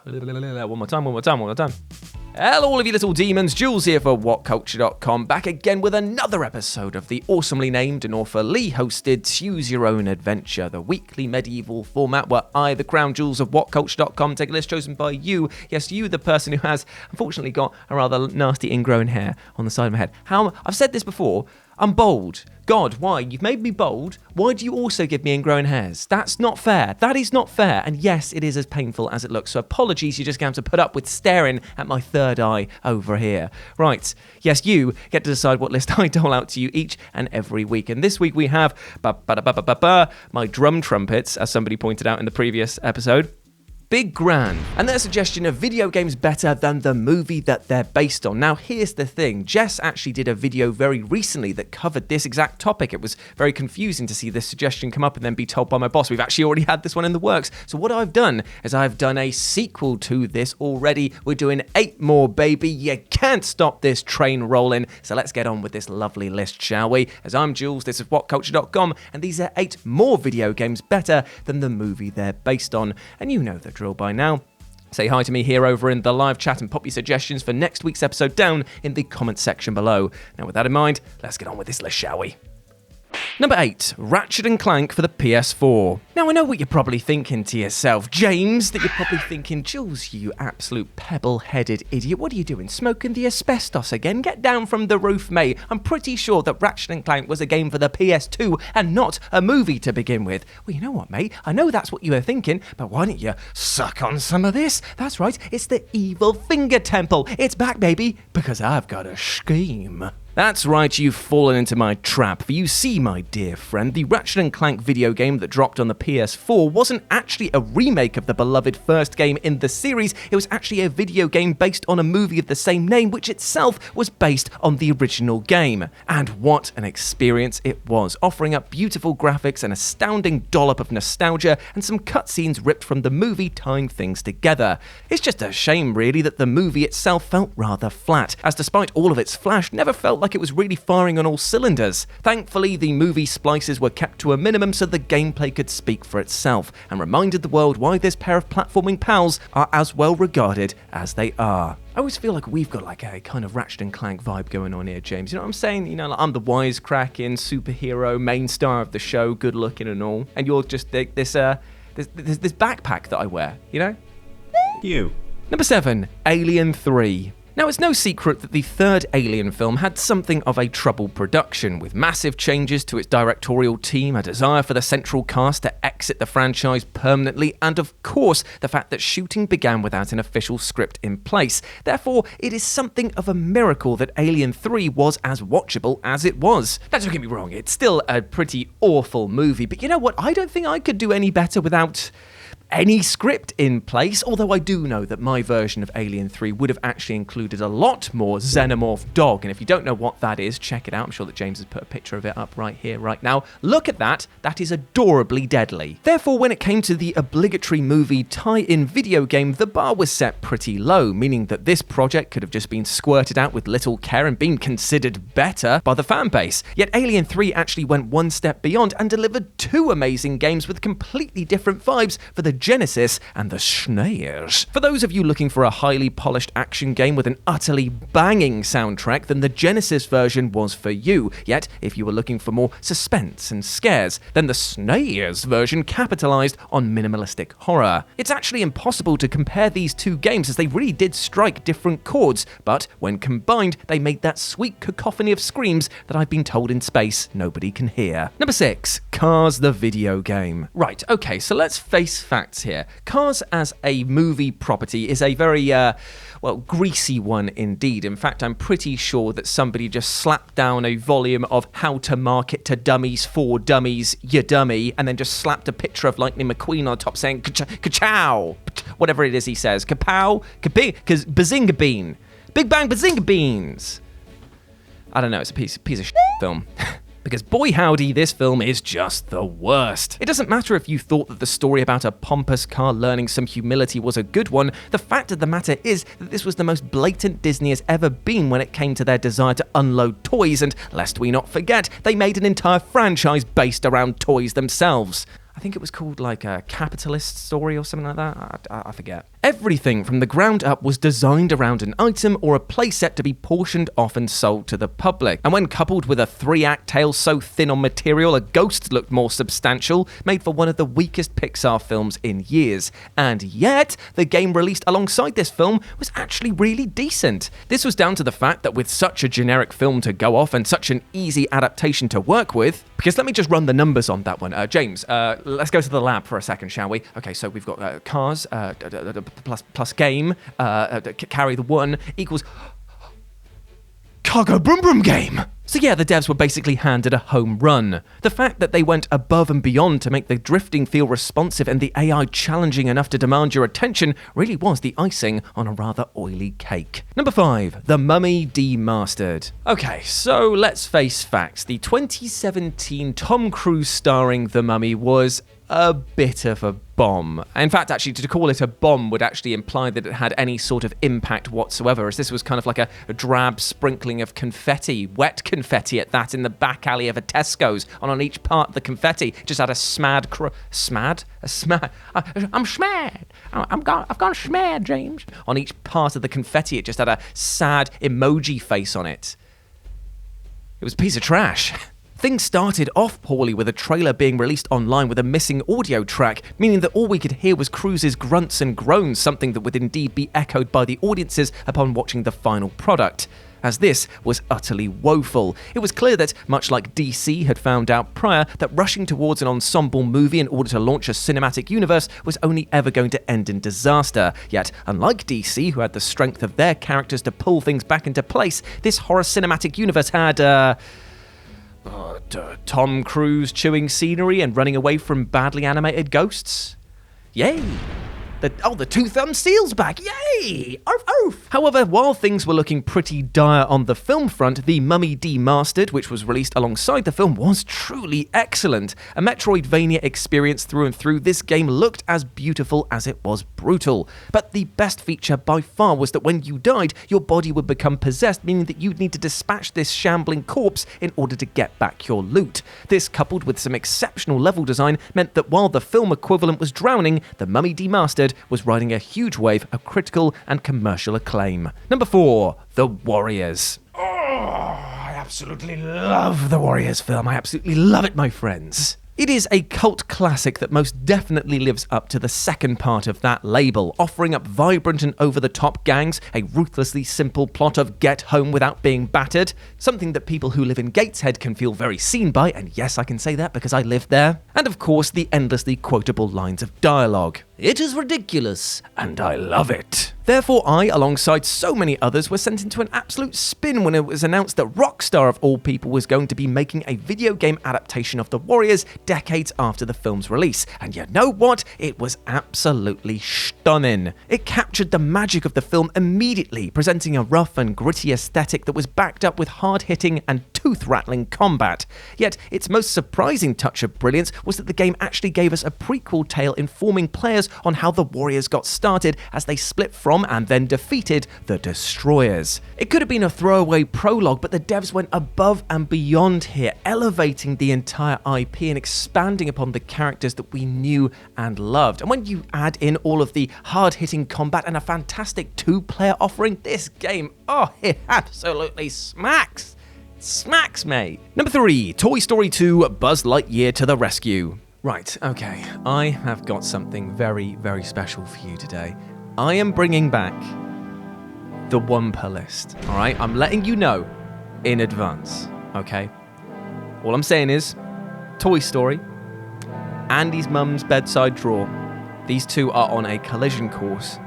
One more time. Hello, all of you little demons. Jules here for WhatCulture.com, back again with another episode of the awesomely named and awfully hosted Tues Your Own Adventure, the weekly medieval format where I, the crown Jules of WhatCulture.com, take a list chosen by you. Yes, you, the person who has, unfortunately, got a rather nasty ingrown hair on the side of my head. I've said this before. I'm bold. God, why? You've made me bold. Why do you also give me ingrown hairs? That's not fair. That is not fair. And yes, it is as painful as it looks. So apologies, you're just going to have to put up with staring at my third eye over here. Right. Yes, you get to decide what list I dole out to you each and every week. And this week we have my drum trumpets, as somebody pointed out in the previous episode. Big Grand, and their suggestion of video games better than the movie that they're based on. Now, here's the thing. Jess actually did a video very recently that covered this exact topic. It was very confusing to see this suggestion come up and then be told by my boss, we've actually already had this one in the works. So what I've done is I've done a sequel to this already. We're doing 8 more, baby. You can't stop this train rolling. So let's get on with this lovely list, shall we? As I'm Jules, this is WhatCulture.com, and these are 8 more video games better than the movie they're based on. And you know the drill by now. Say hi to me here over in the live chat and pop your suggestions for next week's episode down in the comment section below. Now, with that in mind, let's get on with this list, shall we? Number 8, Ratchet Clank for the PS4. Now, I know what you're probably thinking to yourself, James, that you're probably thinking, Jules, you absolute pebble-headed idiot, what are you doing, smoking the asbestos again? Get down from the roof, mate. I'm pretty sure that Ratchet Clank was a game for the PS2 and not a movie to begin with. Well, you know what, mate? I know that's what you were thinking, but why don't you suck on some of this? That's right, it's the Evil Finger Temple. It's back, baby, because I've got a scheme. That's right, you've fallen into my trap, for you see, my dear friend, the Ratchet & Clank video game that dropped on the PS4 wasn't actually a remake of the beloved first game in the series, it was actually a video game based on a movie of the same name, which itself was based on the original game. And what an experience it was, offering up beautiful graphics, an astounding dollop of nostalgia, and some cutscenes ripped from the movie tying things together. It's just a shame, really, that the movie itself felt rather flat, as despite all of its flash, never felt like it was really firing on all cylinders. Thankfully, the movie splices were kept to a minimum so the gameplay could speak for itself, and reminded the world why this pair of platforming pals are as well regarded as they are. I always feel like we've got like a kind of Ratchet & Clank vibe going on here, James. You know what I'm saying? You know, like I'm the wisecracking superhero, main star of the show, good looking and all, and you're just this backpack that I wear, you know? You. Number 7, Alien 3. Now, it's no secret that the third Alien film had something of a troubled production, with massive changes to its directorial team, a desire for the central cast to exit the franchise permanently, and of course, the fact that shooting began without an official script in place. Therefore, it is something of a miracle that Alien 3 was as watchable as it was. Now, don't get me wrong, it's still a pretty awful movie, but you know what? I don't think I could do any better without any script in place, although I do know that my version of Alien 3 would have actually included a lot more xenomorph dog, and if you don't know what that is, check it out. I'm sure that James has put a picture of it up right here, right now. Look at that. That is adorably deadly. Therefore, when it came to the obligatory movie tie-in video game, the bar was set pretty low, meaning that this project could have just been squirted out with little care and been considered better by the fan base. Yet Alien 3 actually went one step beyond and delivered 2 amazing games with completely different vibes for the Genesis and the SNES. For those of you looking for a highly polished action game with an utterly banging soundtrack, then the Genesis version was for you. Yet, if you were looking for more suspense and scares, then the SNES version capitalized on minimalistic horror. It's actually impossible to compare these 2 games, as they really did strike different chords, but when combined, they made that sweet cacophony of screams that I've been told in space nobody can hear. Number 6, Cars the video game. Right, okay, so let's face facts here. Cars as a movie property is a very, greasy one indeed. In fact, I'm pretty sure that somebody just slapped down a volume of How to Market to Dummies for Dummies, you dummy, and then just slapped a picture of Lightning McQueen on top saying, ka-chow, whatever it is he says, kapow, bazinga bean, big bang bazinga beans. I don't know, it's a piece of shit film. Because boy howdy, this film is just the worst. It doesn't matter if you thought that the story about a pompous car learning some humility was a good one, the fact of the matter is that this was the most blatant Disney has ever been when it came to their desire to unload toys, and lest we not forget, they made an entire franchise based around toys themselves. I think it was called like a Capitalist Story or something like that. I forget. Everything from the ground up was designed around an item or a playset to be portioned off and sold to the public. And when coupled with a 3-act tale so thin on material, a ghost looked more substantial, made for one of the weakest Pixar films in years. And yet, the game released alongside this film was actually really decent. This was down to the fact that with such a generic film to go off and such an easy adaptation to work with, because let me just run the numbers on that one. James, let's go to the lab for a second, shall we? Okay, so we've got cars, plus game, carry the 1 equals Cargo Broom Broom Game. So yeah, the devs were basically handed a home run. The fact that they went above and beyond to make the drifting feel responsive and the AI challenging enough to demand your attention really was the icing on a rather oily cake. Number 5, The Mummy Demastered. Okay, so let's face facts. The 2017 Tom Cruise starring The Mummy was a bit of a bomb. In fact, actually, to call it a bomb would actually imply that it had any sort of impact whatsoever, as this was kind of like a drab sprinkling of confetti, wet confetti at that, in the back alley of a Tesco's, and on each part of the confetti just had a smad. I'm smad. I've gone smad, James. On each part of the confetti, it just had a sad emoji face on it. It was a piece of trash. Things started off poorly with a trailer being released online with a missing audio track, meaning that all we could hear was Cruise's grunts and groans, something that would indeed be echoed by the audiences upon watching the final product. As this was utterly woeful. It was clear that, much like DC had found out prior, that rushing towards an ensemble movie in order to launch a cinematic universe was only ever going to end in disaster. Yet, unlike DC, who had the strength of their characters to pull things back into place, this horror cinematic universe had, Tom Cruise chewing scenery and running away from badly animated ghosts? Yay! The two-thumb seal's back! Yay! Arf, arf! However, while things were looking pretty dire on the film front, The Mummy Demastered, which was released alongside the film, was truly excellent. A Metroidvania experience through and through, this game looked as beautiful as it was brutal. But the best feature by far was that when you died, your body would become possessed, meaning that you'd need to dispatch this shambling corpse in order to get back your loot. This, coupled with some exceptional level design, meant that while the film equivalent was drowning, The Mummy Demastered was riding a huge wave of critical and commercial acclaim. Number 4, The Warriors. Oh, I absolutely love the Warriors film. I absolutely love it, my friends. It is a cult classic that most definitely lives up to the second part of that label, offering up vibrant and over-the-top gangs, a ruthlessly simple plot of get home without being battered, something that people who live in Gateshead can feel very seen by, and yes, I can say that because I live there, and of course the endlessly quotable lines of dialogue. It is ridiculous, and I love it. Therefore, I, alongside so many others, were sent into an absolute spin when it was announced that Rockstar, of all people, was going to be making a video game adaptation of The Warriors decades after the film's release. And you know what? It was absolutely stunning. It captured the magic of the film immediately, presenting a rough and gritty aesthetic that was backed up with hard-hitting and tooth-rattling combat. Yet, its most surprising touch of brilliance was that the game actually gave us a prequel tale informing players on how the Warriors got started as they split from and then defeated the Destroyers. It could have been a throwaway prologue, but the devs went above and beyond here, elevating the entire IP and expanding upon the characters that we knew and loved. And when you add in all of the hard-hitting combat and a fantastic two-player offering, this game, it absolutely smacks. Smacks, mate. Number 3, Toy Story 2, Buzz Lightyear to the Rescue. Right, okay, I have got something very, very special for you today. I am bringing back the Wumper list, all right? I'm letting you know in advance, okay? All I'm saying is, Toy Story, Andy's mum's bedside drawer, these two are on a collision course.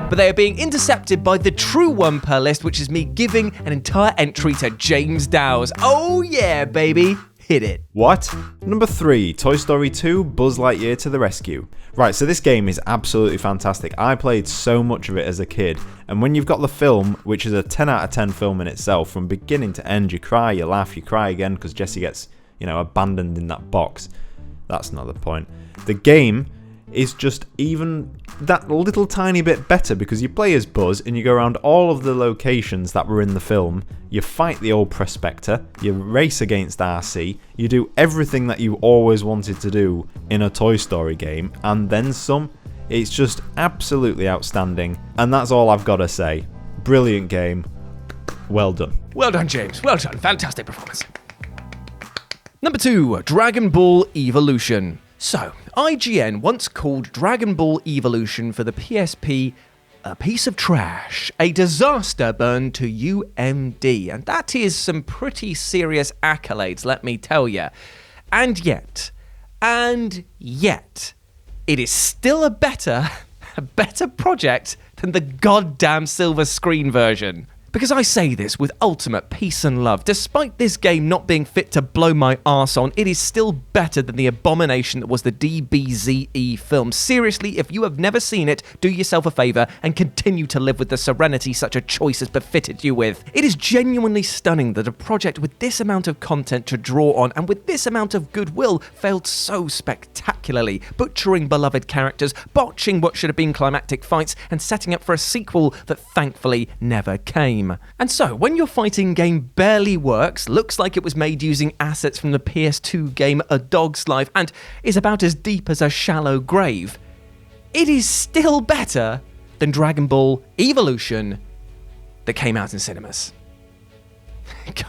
But they are being intercepted by the true Wumper list, which is me giving an entire entry to James Dowes. Oh yeah, baby! Hit it. What? Number 3, Toy Story 2, Buzz Lightyear to the Rescue. Right, so this game is absolutely fantastic. I played so much of it as a kid, and when you've got the film, which is a 10 out of 10 film in itself, from beginning to end, you cry, you laugh, you cry again, because Jessie gets, abandoned in that box. That's not the point. The game is just even that little tiny bit better because you play as Buzz and you go around all of the locations that were in the film, you fight the old Prospector, you race against RC, you do everything that you always wanted to do in a Toy Story game, and then some. It's just absolutely outstanding, and that's all I've got to say. Brilliant game. Well done. Well done, James. Well done. Fantastic performance. Number 2, Dragon Ball Evolution. So, IGN once called Dragon Ball Evolution for the PSP a piece of trash, a disaster burned to UMD, and that is some pretty serious accolades, let me tell you. And yet, it is still a better project than the goddamn silver screen version. Because I say this with ultimate peace and love. Despite this game not being fit to blow my arse on, it is still better than the abomination that was the DBZE film. Seriously, if you have never seen it, do yourself a favour and continue to live with the serenity such a choice has befitted you with. It is genuinely stunning that a project with this amount of content to draw on and with this amount of goodwill failed so spectacularly, butchering beloved characters, botching what should have been climactic fights, and setting up for a sequel that thankfully never came. And so, when your fighting game barely works, looks like it was made using assets from the PS2 game A Dog's Life, and is about as deep as a shallow grave, it is still better than Dragon Ball Evolution that came out in cinemas.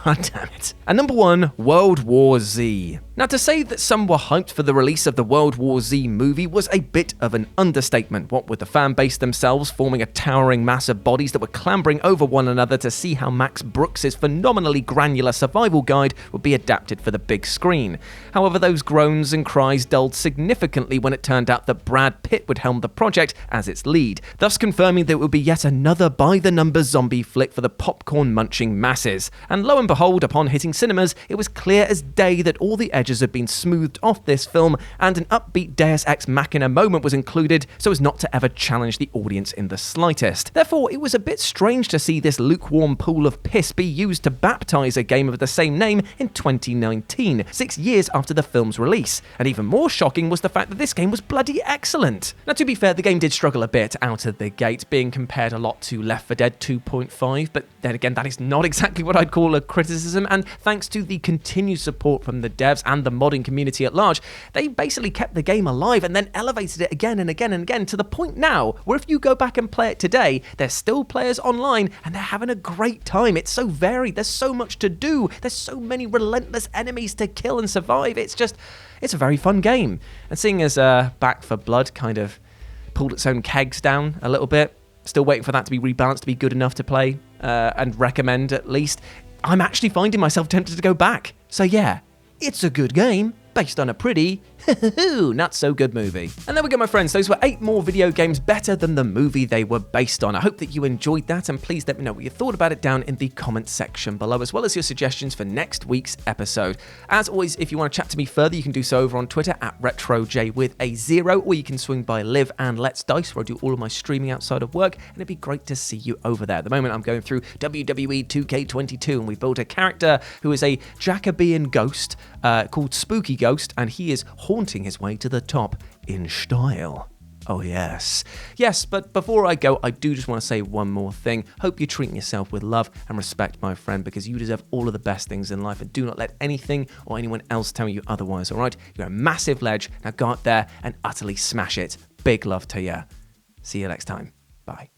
God damn it. And number 1, World War Z. Now, to say that some were hyped for the release of the World War Z movie was a bit of an understatement, what with the fan base themselves forming a towering mass of bodies that were clambering over one another to see how Max Brooks' phenomenally granular survival guide would be adapted for the big screen. However, those groans and cries dulled significantly when it turned out that Brad Pitt would helm the project as its lead, thus confirming that it would be yet another by-the-numbers zombie flick for the popcorn-munching masses. And lo and behold, upon hitting cinemas, it was clear as day that all the edges had been smoothed off this film, and an upbeat Deus Ex Machina moment was included so as not to ever challenge the audience in the slightest. Therefore, it was a bit strange to see this lukewarm pool of piss be used to baptise a game of the same name in 2019, 6 years after the film's release. And even more shocking was the fact that this game was bloody excellent. Now, to be fair, the game did struggle a bit out of the gate, being compared a lot to Left 4 Dead 2.5, but then again, that is not exactly what I'd call a criticism, and thanks to the continued support from the devs and the modding community at large, they basically kept the game alive and then elevated it again and again and again, to the point now where if you go back and play it today, there's still players online and they're having a great time. It's so varied, there's so much to do, there's so many relentless enemies to kill and survive. It's a very fun game. And seeing as Back 4 Blood kind of pulled its own kegs down a little bit, still waiting for that to be rebalanced to be good enough to play and recommend at least, I'm actually finding myself tempted to go back. So yeah, it's a good game, based on a pretty, not so good movie. And there we go, my friends. Those were 8 more video games better than the movie they were based on. I hope that you enjoyed that, and please let me know what you thought about it down in the comment section below, as well as your suggestions for next week's episode. As always, if you want to chat to me further, you can do so over on Twitter at RetroJ with a 0, or you can swing by Live and Let's Dice, where I do all of my streaming outside of work, and it'd be great to see you over there. At the moment, I'm going through WWE 2K22, and we built a character who is a Jacobean ghost called Spooky Ghost, and he is haunting his way to the top in style. Oh yes. Yes, but before I go, I do just want to say one more thing. Hope you're treating yourself with love and respect, my friend, because you deserve all of the best things in life, and do not let anything or anyone else tell you otherwise, alright? You're a massive ledge. Now go out there and utterly smash it. Big love to you. See you next time. Bye.